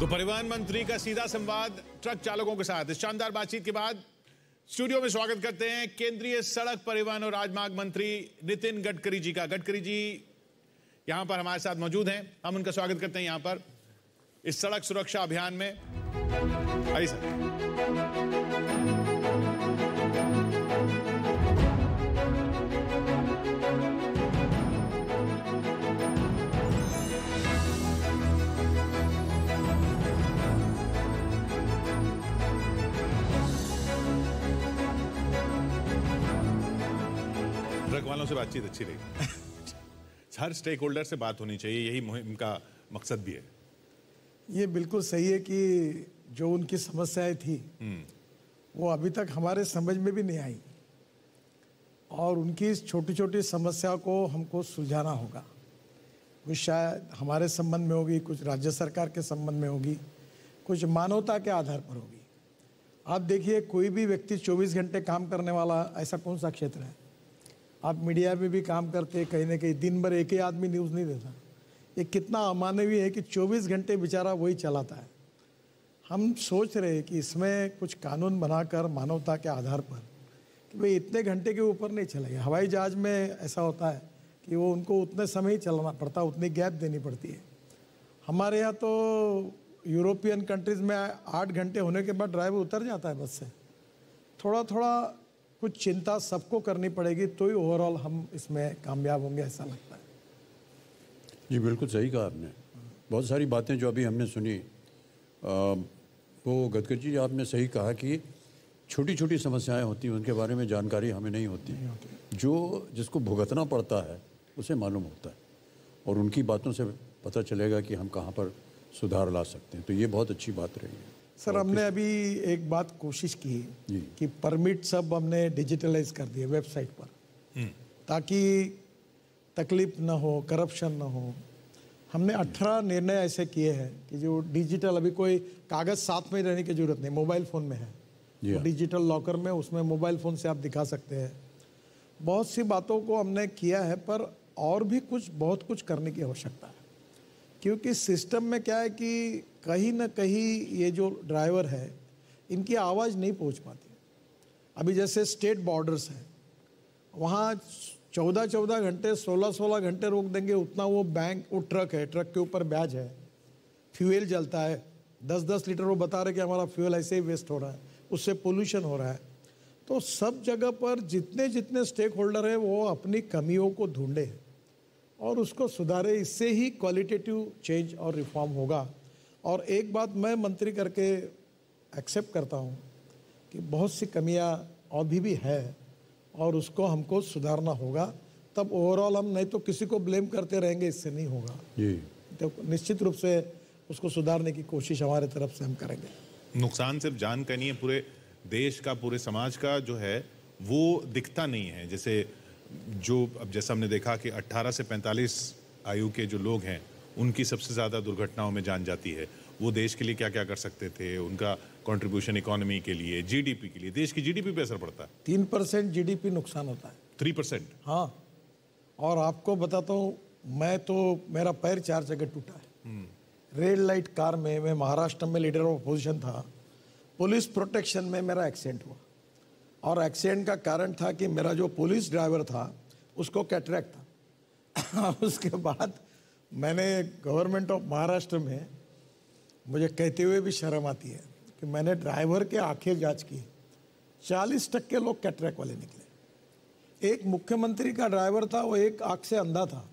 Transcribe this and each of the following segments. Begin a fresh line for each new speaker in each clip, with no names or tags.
तो परिवहन मंत्री का सीधा संवाद ट्रक चालकों के साथ। इस शानदार बातचीत के बाद स्टूडियो में स्वागत करते हैं केंद्रीय सड़क परिवहन और राजमार्ग मंत्री नितिन गडकरी जी का। गडकरी जी यहां पर हमारे साथ मौजूद हैं, हम उनका स्वागत करते हैं यहां पर इस सड़क सुरक्षा अभियान में। आइए सर। ट्रक वालों से बातचीत अच्छी रही। हर स्टेक होल्डर से बात होनी चाहिए, यही मुहिम का मकसद भी है।
ये बिल्कुल सही है कि जो उनकी समस्याएं थी वो अभी तक हमारे समझ में भी नहीं आई और उनकी इस छोटी छोटी समस्या को हमको सुलझाना होगा। कुछ शायद हमारे संबंध में होगी, कुछ राज्य सरकार के संबंध में होगी, कुछ मानवता के आधार पर होगी। आप देखिए, कोई भी व्यक्ति 24 घंटे काम करने वाला ऐसा कौन सा क्षेत्र है? आप मीडिया में भी काम करते, कहीं ना कहीं दिन भर एक ही आदमी न्यूज़ नहीं देता। ये कितना अमानवीय है कि 24 घंटे बेचारा वही चलाता है। हम सोच रहे हैं कि इसमें कुछ कानून बनाकर मानवता के आधार पर कि भाई इतने घंटे के ऊपर नहीं चलेगा। हवाई जहाज़ में ऐसा होता है कि वो उनको उतने समय ही चलाना पड़ता, उतनी गैप देनी पड़ती है। हमारे यहाँ तो यूरोपियन कंट्रीज़ में 8 घंटे होने के बाद ड्राइवर उतर जाता है बस से। थोड़ा थोड़ा कुछ चिंता सबको करनी पड़ेगी, तो ही ओवरऑल हम इसमें कामयाब होंगे, ऐसा लगता है।
जी बिल्कुल सही कहा आपने। बहुत सारी बातें जो अभी हमने सुनी वो गडकरी जी आपने सही कहा कि छोटी छोटी समस्याएं होती हैं, उनके बारे में जानकारी हमें नहीं होती। जो जिसको भुगतना पड़ता है उसे मालूम होता है और उनकी बातों से पता चलेगा कि हम कहाँ पर सुधार ला सकते हैं। तो ये बहुत अच्छी बात रही है।
सर, हमने अभी एक बात कोशिश की कि परमिट सब हमने डिजिटलाइज कर दिए वेबसाइट पर, ताकि तकलीफ ना हो, करप्शन ना हो। हमने 18 निर्णय ऐसे किए हैं कि जो डिजिटल, अभी कोई कागज़ साथ में रहने की जरूरत नहीं, मोबाइल फ़ोन में है। तो डिजिटल लॉकर में उसमें मोबाइल फ़ोन से आप दिखा सकते हैं। बहुत सी बातों को हमने किया है, पर और भी बहुत कुछ करने की आवश्यकता है। क्योंकि सिस्टम में क्या है कि कहीं ना कहीं ये जो ड्राइवर है इनकी आवाज़ नहीं पहुंच पाती। अभी जैसे स्टेट बॉर्डर्स हैं, वहाँ 14 घंटे 16 घंटे रोक देंगे, उतना वो ट्रक है, ट्रक के ऊपर बैज है, फ्यूल जलता है 10 लीटर। वो बता रहे कि हमारा फ्यूल ऐसे ही वेस्ट हो रहा है, उससे पोल्यूशन हो रहा है। तो सब जगह पर जितने स्टेक होल्डर है वो अपनी कमियों को ढूंढे और उसको सुधारे। इससे ही क्वालिटेटिव चेंज और रिफॉर्म होगा। और एक बात मैं मंत्री करके एक्सेप्ट करता हूँ कि बहुत सी कमियाँ अभी भी है और उसको हमको सुधारना होगा। तब ओवरऑल हम, नहीं तो किसी को ब्लेम करते रहेंगे, इससे नहीं होगा जी। तो निश्चित रूप से उसको सुधारने की कोशिश हमारे तरफ से हम करेंगे।
नुकसान सिर्फ जान का नहीं है, पूरे देश का, पूरे समाज का जो है वो दिखता नहीं है। जैसे अब जैसा हमने देखा कि 18 से 45 आयु के जो लोग हैं उनकी सबसे ज़्यादा दुर्घटनाओं में जान जाती है। वो देश के लिए क्या क्या कर सकते थे, उनका कंट्रीब्यूशन इकोनॉमी के लिए, जीडीपी के लिए, देश की जीडीपी पे असर पड़ता है।
3% जीडीपी नुकसान होता है।
3%?
हाँ। और आपको बताता हूँ, मेरा पैर 4 जगह टूटा है। रेड लाइट कार में, मैं महाराष्ट्र में लीडर ऑफ अपोजिशन था, पुलिस प्रोटेक्शन में मेरा एक्सीडेंट हुआ। और एक्सीडेंट का कारण था कि मेरा जो पुलिस ड्राइवर था उसको कैटरेक्ट था। उसके बाद मैंने गवर्नमेंट ऑफ महाराष्ट्र में, मुझे कहते हुए भी शर्म आती है कि मैंने ड्राइवर के आंखें जांच की, 40% लोग कैटरेक्ट वाले निकले। एक मुख्यमंत्री का ड्राइवर था, वो एक आंख से अंधा था।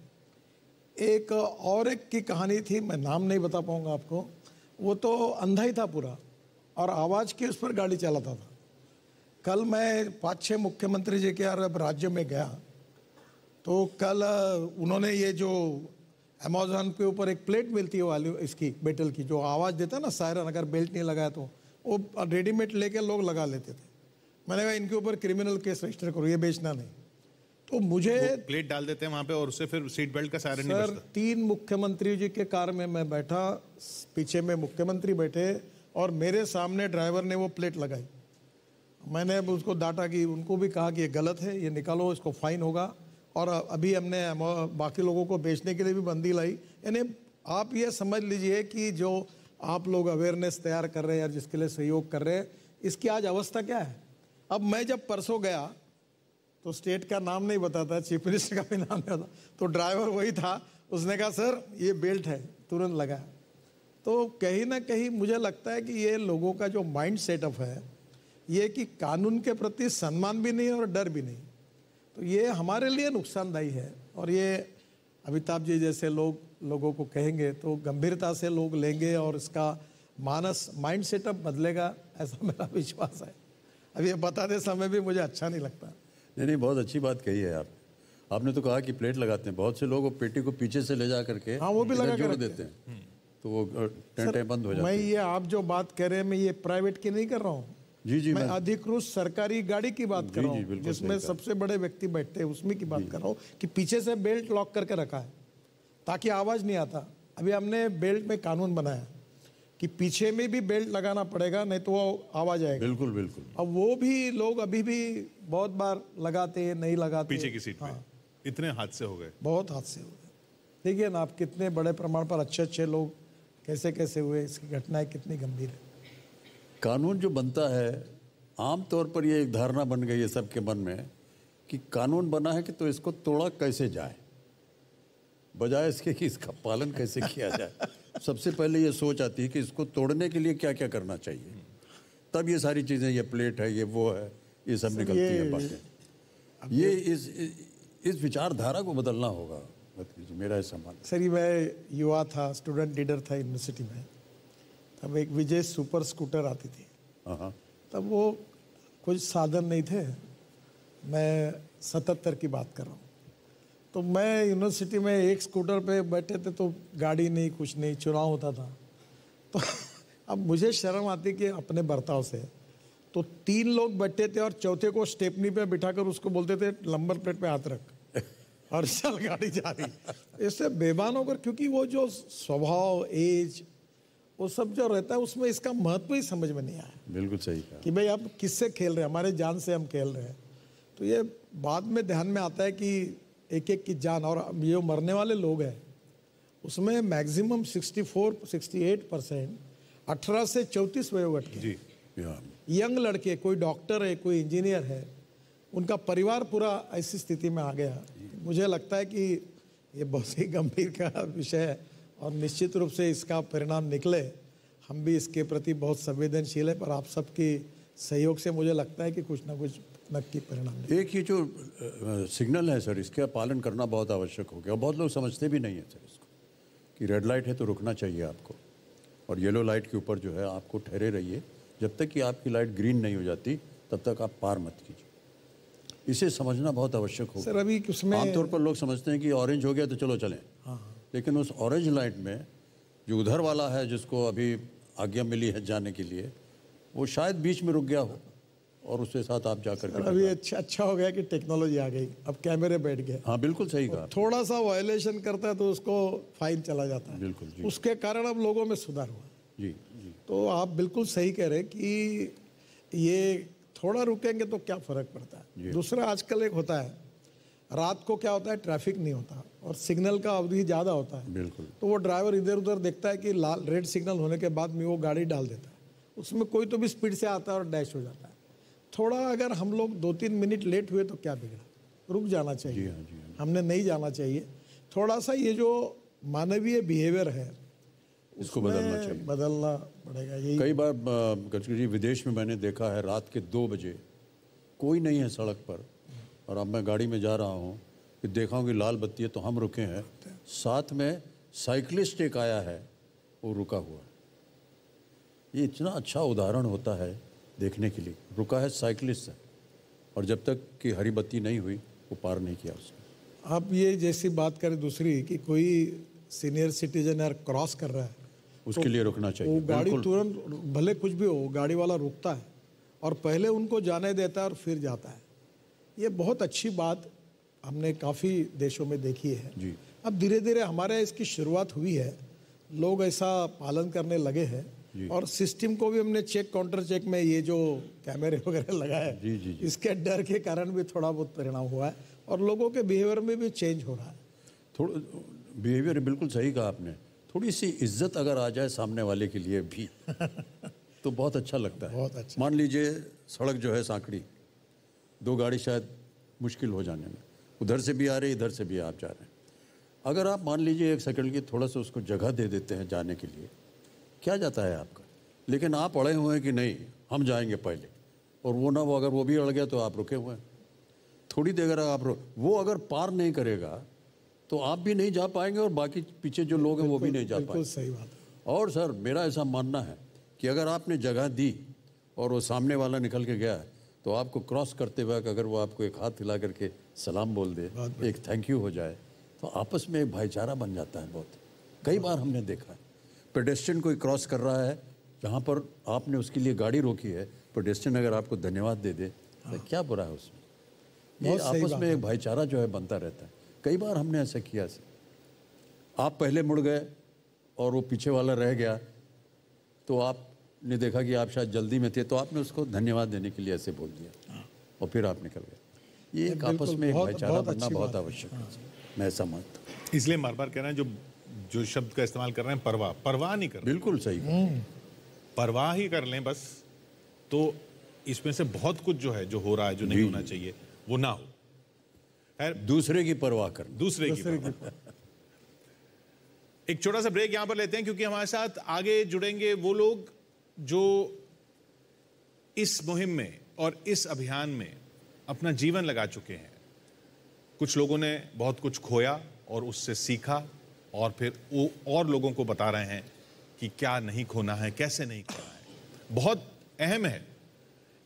एक और एक की कहानी थी, मैं नाम नहीं बता पाऊंगा आपको, वो तो अंधा ही था पूरा और आवाज़ की उस पर गाड़ी चलाता था। कल मैं 5-6 मुख्यमंत्री जी के राज्य में गया, तो कल उन्होंने ये जो अमेज़न के ऊपर एक प्लेट मिलती है वाली इसकी मेटल की, जो आवाज़ देता है ना सायरन, अगर बेल्ट नहीं लगाया तो वो रेडीमेड लेके लोग लगा लेते थे। मैंने कहा इनके ऊपर क्रिमिनल केस रजिस्टर करो, ये बेचना नहीं। तो मुझे
प्लेट डाल देते हैं वहाँ पे और उससे फिर सीट बेल्ट का सायरन नहीं बजता।
3 मुख्यमंत्री जी के कार में मैं बैठा, पीछे में मुख्यमंत्री बैठे और मेरे सामने ड्राइवर ने वो प्लेट लगाई। मैंने अब उसको डांटा कि उनको भी कहा कि ये गलत है, ये निकालो, इसको फाइन होगा। और अभी हमने बाकी लोगों को बेचने के लिए भी बंदी लाई। यानी आप ये समझ लीजिए कि जो आप लोग अवेयरनेस तैयार कर रहे हैं यार, जिसके लिए सहयोग कर रहे हैं, इसकी आज अवस्था क्या है। अब मैं जब परसों गया तो स्टेट का नाम नहीं बताता, चीफ मिनिस्टर का भी नाम नहीं बताता, तो ड्राइवर वही था, उसने कहा सर ये बेल्ट है, तुरंत लगा। तो कहीं ना कहीं मुझे लगता है कि ये लोगों का जो माइंड सेटअप है, ये कि कानून के प्रति सम्मान भी नहीं और डर भी नहीं, तो ये हमारे लिए नुकसानदायी है। और ये अमिताभ जी जैसे लोगों को कहेंगे तो गंभीरता से लोग लेंगे और इसका माइंड सेटअप बदलेगा, ऐसा मेरा विश्वास है। अब ये बताते समय भी मुझे अच्छा नहीं लगता।
नहीं, बहुत अच्छी बात कही है आपने तो कहा कि प्लेट लगाते हैं, बहुत से लोग वो पेटी को पीछे से ले जा करके
हाँ वो भी लगा
जोड़ देते हैं, तो वो टेंटे बंद हो जाते
मैं
हैं।
ये आप जो बात कर रहे हैं, मैं ये प्राइवेट की नहीं कर रहा हूँ,
जी
मैं अधिकृत सरकारी गाड़ी की बात कर रहा हूँ, जिसमें सबसे बड़े व्यक्ति बैठते हैं, उसमें की बात कर रहा हूँ कि पीछे से बेल्ट लॉक करके रखा है ताकि आवाज नहीं आता। अभी हमने बेल्ट में कानून बनाया कि पीछे में भी बेल्ट लगाना पड़ेगा, नहीं तो वो आवाज आएगा।
बिल्कुल बिल्कुल।
अब वो भी लोग अभी भी बहुत बार लगाते हैं, नहीं लगाते।
पीछे की सीट पे इतने हादसे हो गए, बहुत
हादसे हो गए। देखिए ना आप, कितने बड़े प्रमाण पर अच्छे लोग कैसे कैसे हुए, इसकी घटनाएं कितनी गंभीर है।
कानून जो बनता है, आमतौर पर ये एक धारणा बन गई है सबके मन में कि कानून बना है कि तो इसको तोड़ा कैसे जाए, बजाय इसके कि इसका पालन कैसे किया जाए। सबसे पहले ये सोच आती है कि इसको तोड़ने के लिए क्या क्या करना चाहिए, तब ये सारी चीज़ें, ये प्लेट है, ये वो है, ये सब निकलती है बातें। ये इस विचारधारा को बदलना होगा, मेरा ऐसा मानना।
सर मैं युवा था, स्टूडेंट लीडर था यूनिवर्सिटी में, तब एक विजय सुपर स्कूटर आती थी। तब वो कुछ साधन नहीं थे, मैं 77 की बात कर रहा हूँ। तो मैं यूनिवर्सिटी में एक स्कूटर पे बैठे थे, तो गाड़ी नहीं, कुछ नहीं, चुनाव होता था। तो अब मुझे शर्म आती कि अपने बर्ताव से, तो 3 लोग बैठे थे और चौथे को स्टेपनी पे बिठाकर उसको बोलते थे नंबर प्लेट पे हाथ रख और चल गाड़ी जा रही। इससे बेईमान होकर, क्योंकि वो जो स्वभाव, एज, वो सब जो रहता है उसमें इसका महत्व ही समझ में नहीं आया।
बिल्कुल सही कहा
कि भाई आप किससे खेल रहे हैं, हमारे जान से हम खेल रहे हैं। तो ये बाद में ध्यान में आता है कि एक एक की जान, और जो मरने वाले लोग हैं उसमें मैक्सिमम 64-68% 18 से 34 वयोवर्ग के यंग लड़के, कोई डॉक्टर है, कोई इंजीनियर है, उनका परिवार पूरा ऐसी स्थिति में आ गया। मुझे लगता है कि ये बहुत ही गंभीर का विषय है और निश्चित रूप से इसका परिणाम निकले। हम भी इसके प्रति बहुत संवेदनशील है, पर आप सबकी सहयोग से मुझे लगता है कि कुछ ना कुछ नक्की परिणाम।
एक ये जो सिग्नल है सर, इसका पालन करना बहुत आवश्यक हो गया। बहुत लोग समझते भी नहीं है सर इसको, कि रेड लाइट है तो रुकना चाहिए आपको, और येलो लाइट के ऊपर जो है आपको ठहरे रहिए, जब तक कि आपकी लाइट ग्रीन नहीं हो जाती तब तक आप पार मत कीजिए। इसे समझना बहुत आवश्यक होगा।
सर अभी उसमें
आमतौर पर लोग समझते हैं कि ऑरेंज हो गया तो चलो चलें, लेकिन उस ऑरेंज लाइट में जो उधर वाला है, जिसको अभी आज्ञा मिली है जाने के लिए, वो शायद बीच में रुक गया हो और उसके साथ आप जाकर के।
अभी अच्छा हो गया कि टेक्नोलॉजी आ गई, अब कैमरे बैठ गए।
हाँ बिल्कुल सही कहा।
थोड़ा सा वायलेशन करता है तो उसको फाइन चला जाता है।
बिल्कुल जी।
उसके कारण अब लोगों में सुधार हुआ।
जी जी।
तो आप बिल्कुल सही कह रहे हैं कि ये थोड़ा रुकेंगे तो क्या फर्क पड़ता है। दूसरा आजकल एक होता है, रात को क्या होता है, ट्रैफिक नहीं होता और सिग्नल का अवधि ज़्यादा होता है।
बिल्कुल।
तो वो ड्राइवर इधर उधर देखता है कि लाल रेड सिग्नल होने के बाद में वो गाड़ी डाल देता है, उसमें कोई तो भी स्पीड से आता है और डैश हो जाता है। थोड़ा अगर हम लोग 2-3 मिनट लेट हुए तो क्या बिगड़ा, रुक जाना चाहिए।
जी हाँ, जी हाँ।
हमने नहीं जाना चाहिए। थोड़ा सा ये जो मानवीय बिहेवियर है
इसको बदलना चाहिए,
बदलना पड़ेगा। यही
कई बार गडकरी जी, विदेश में मैंने देखा है रात के 2 बजे कोई नहीं है सड़क पर, और अब मैं गाड़ी में जा रहा हूँ कि देखा हूँ कि लाल बत्ती है तो हम रुके हैं, साथ में साइकिलिस्ट एक आया है, वो रुका हुआ है। ये इतना अच्छा उदाहरण होता है देखने के लिए। रुका है, साइकिलिस्ट है, और जब तक कि हरी बत्ती नहीं हुई वो पार नहीं किया उसने।
आप ये जैसी बात करें दूसरी कि कोई सीनियर सिटीजन यार क्रॉस कर रहा है,
उसके लिए रुकना चाहिए।
वो गाड़ी तुरंत, भले कुछ भी हो, गाड़ी वाला रुकता है और पहले उनको जाने देता है और फिर जाता है। ये बहुत अच्छी बात हमने काफ़ी देशों में देखी है
जी।
अब धीरे धीरे हमारे इसकी शुरुआत हुई है, लोग ऐसा पालन करने लगे हैं। और सिस्टम को भी हमने चेक, काउंटर चेक में ये जो कैमरे वगैरह लगाए,
जी।
इसके डर के कारण भी थोड़ा बहुत परिणाम हुआ है और लोगों के बिहेवियर में भी चेंज हो रहा है।
थोड़ा बिहेवियर बिल्कुल सही कहा आपने। थोड़ी सी इज्जत अगर आ जाए सामने वाले के लिए भी तो बहुत अच्छा लगता है।
बहुत अच्छा।
मान लीजिए सड़क जो है सांकड़ी, दो गाड़ी शायद मुश्किल हो जाने में, उधर से भी आ रहे इधर से भी आप जा रहे हैं, अगर आप मान लीजिए 1 सेकंड की थोड़ा सा उसको जगह दे देते हैं जाने के लिए, क्या जाता है आपका। लेकिन आप अड़े हुए हैं कि नहीं हम जाएंगे पहले, और वो ना वो अगर वो भी अड़ गया तो आप रुके हुए हैं। थोड़ी देर अगर आप वो अगर पार नहीं करेगा तो आप भी नहीं जा पाएंगे और बाकी पीछे जो लोग हैं वो भी नहीं जा
बिल्कुल
पाएंगे।
सही बात है।
और सर मेरा ऐसा मानना है कि अगर आपने जगह दी और वो सामने वाला निकल के गया तो आपको क्रॉस करते वक्त अगर वो आपको एक हाथ हिला करके सलाम बोल दे, एक थैंक यू हो जाए, तो आपस में एक भाईचारा बन जाता है। बहुत कई बार हमने देखा है पेडेस्ट्रियन कोई क्रॉस कर रहा है, जहाँ पर आपने उसके लिए गाड़ी रोकी है, पेडेस्ट्रियन अगर आपको धन्यवाद दे दे तो क्या बुरा है उसमें। ये
बहुत सही
आपस
बात
में
है।
एक भाईचारा जो है बनता रहता है। कई बार हमने ऐसा किया है, आप पहले मुड़ गए और वो पीछे वाला रह गया, तो आपने देखा कि आप शायद जल्दी में थे, तो आपने उसको धन्यवाद देने के लिए ऐसे बोल दिया और फिर आप निकल गए। ये एक आपस में एक भाईचारा बनना बहुत आवश्यक है, मैं ऐसा मानता हूँ।
इसलिए बार बार कह रहे हैं जो शब्द का इस्तेमाल कर रहे हैं, परवाह नहीं कर रहे।
बिल्कुल सही कहा।
परवाह ही कर लें बस, तो इसमें से बहुत कुछ जो है जो हो रहा है जो नहीं होना चाहिए वो ना हो। खैर,
दूसरे की परवाह कर।
दूसरे की परवाह। एक छोटा सा ब्रेक यहां पर लेते हैं, क्योंकि हमारे साथ आगे जुड़ेंगे वो लोग जो इस मुहिम में और इस अभियान में अपना जीवन लगा चुके हैं। कुछ लोगों ने बहुत कुछ खोया और उससे सीखा, और फिर वो और लोगों को बता रहे हैं कि क्या नहीं खोना है, कैसे नहीं खोना है। बहुत अहम है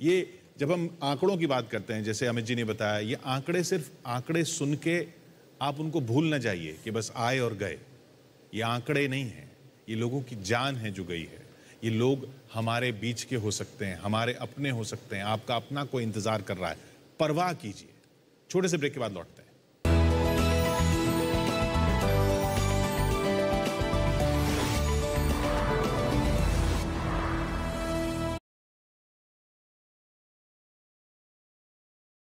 ये। जब हम आंकड़ों की बात करते हैं, जैसे अमित जी ने बताया, ये आंकड़े सिर्फ आंकड़े सुन के आप उनको भूल ना जाइए कि बस आए और गए। ये आंकड़े नहीं हैं, ये लोगों की जान है जो गई है। ये लोग हमारे बीच के हो सकते हैं, हमारे अपने हो सकते हैं। आपका अपना कोई इंतजार कर रहा है, परवाह कीजिए। छोटे से ब्रेक के बाद लौटते हैं।